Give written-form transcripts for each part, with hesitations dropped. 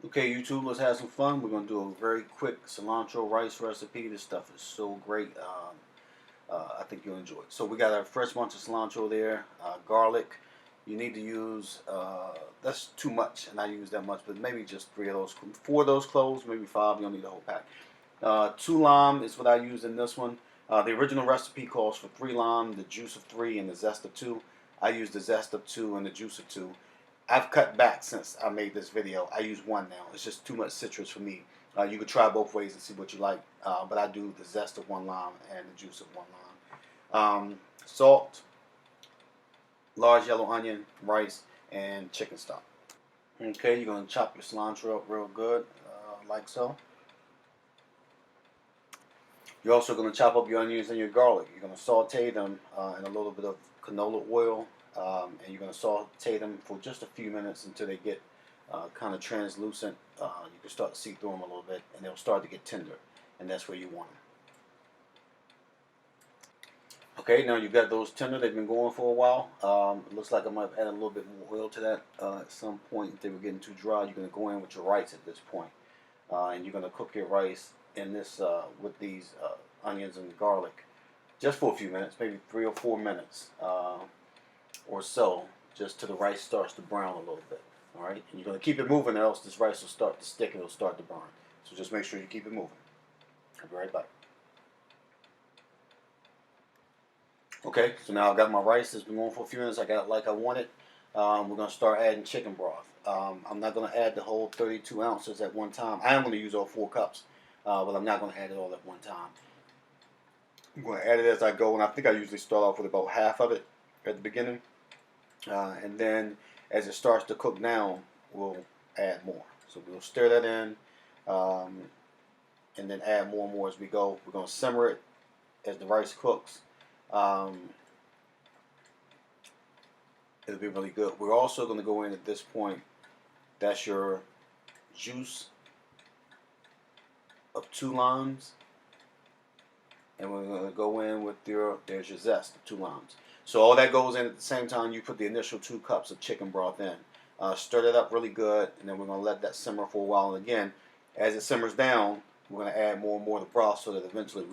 Okay, YouTube, let's have some fun. We're going to do a very quick cilantro rice recipe. This stuff is so great. I think you'll enjoy it. So we got our fresh bunch of cilantro there, garlic. You need to use, that's too much, and I use that much, but maybe just 4 of those cloves, maybe 5. You don't need the whole pack. 2 lime is what I use in this one. The original recipe calls for 3 lime, the juice of 3, and the zest of 2. I use the zest of 2 and the juice of 2. I've cut back since I made this video. I use 1 now. It's just too much citrus for me. You could try both ways and see what you like, but I do the zest of 1 lime and the juice of 1 lime. Salt, large yellow onion, rice, and chicken stock. Okay, you're going to chop your cilantro up real good, like so. You're also going to chop up your onions and your garlic. You're going to saute them in a little bit of canola oil, and you're going to saute them for just a few minutes until they get kind of translucent. You can start to see through them a little bit, and they'll start to get tender, and that's where you want them. Okay, now you've got those tender. They've been going for a while. It looks like I might have added a little bit more oil to that at some point. If they were getting too dry, you're going to go in with your rice at this point, and you're going to cook your rice in this with these onions and garlic just for a few minutes, maybe 3 or 4 minutes or so, just till the rice starts to brown a little bit. All right, and you're going to keep it moving, or else this rice will start to stick and it'll start to burn. So just make sure you keep it moving. I'll be right back. Okay, so now I've got my rice. It's been going for a few minutes. I got it like I want it. We're going to start adding chicken broth. I'm not going to add the whole 32 ounces at one time. I am going to use all 4 cups, but I'm not going to add it all at one time. I'm going to add it as I go, and I think I usually start off with about half of it at the beginning. And then as it starts to cook down, we'll add more. So we'll stir that in, and then add more and more as we go. We're going to simmer it as the rice cooks. It'll be really good. We're also going to go in at this point. That's your juice of 2 limes, and we're going to go in with there's your zest of 2 limes. So all that goes in at the same time. You put the initial 2 cups of chicken broth in. Stir that up really good, and then we're going to let that simmer for a while. And again, as it simmers down, we're going to add more and more of the broth, so that eventually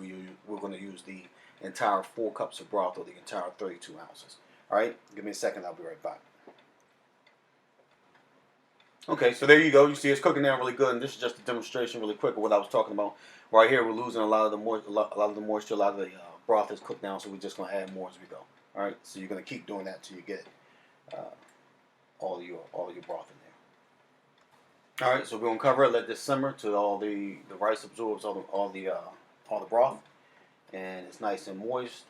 we're going to use the entire 4 cups of broth, or the entire 32 ounces. All right, give me a second. I'll be right back. Okay, so there you go. You see it's cooking down really good, and this is just a demonstration really quick of what I was talking about. Right here, we're losing a lot of the moisture, a lot of the broth is cooked down, so we're just going to add more as we go. All right, so you're going to keep doing that till you get all your broth in there. All right, so we're going to cover it, let this simmer till all the rice absorbs all the broth, and it's nice and moist.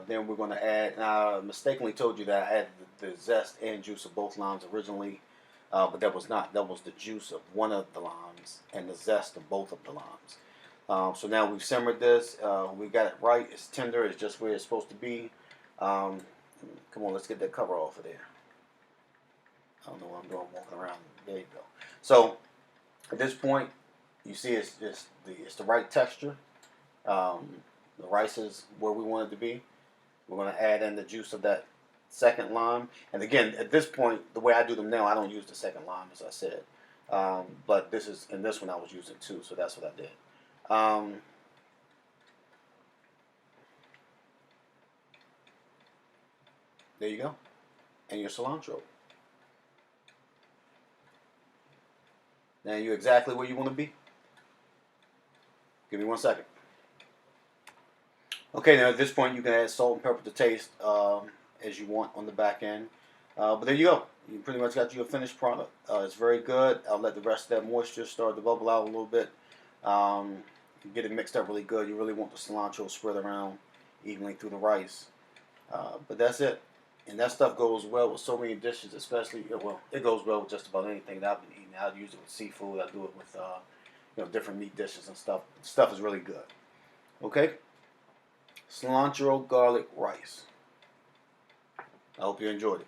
Then we're going to add, and I mistakenly told you that I added the zest and juice of both limes originally, but that was not. That was the juice of 1 of the limes and the zest of both of the limes. So now we've simmered this. We got it right. It's tender. It's just where it's supposed to be. Come on, let's get that cover off of there. I don't know what I'm doing, walking around. There you go. So at this point, you see it's the right texture. The rice is where we want it to be. We're going to add in the juice of that second lime. And again, at this point, the way I do them now, I don't use the second lime, as I said. But in this one I was using 2, so that's what I did. There you go. And your cilantro. Now you're exactly where you want to be. Give me 1 second. Okay, now at this point you can add salt and pepper to taste as you want on the back end. But there you go. You pretty much got your finished product. It's very good. I'll let the rest of that moisture start to bubble out a little bit. Get it mixed up really good. You really want the cilantro spread around evenly through the rice. But that's it. And that stuff goes well with so many dishes, especially, well, it goes well with just about anything that I've been eating. I use it with seafood. I do it with, different meat dishes and stuff. Stuff is really good. Okay? Cilantro garlic rice. I hope you enjoyed it.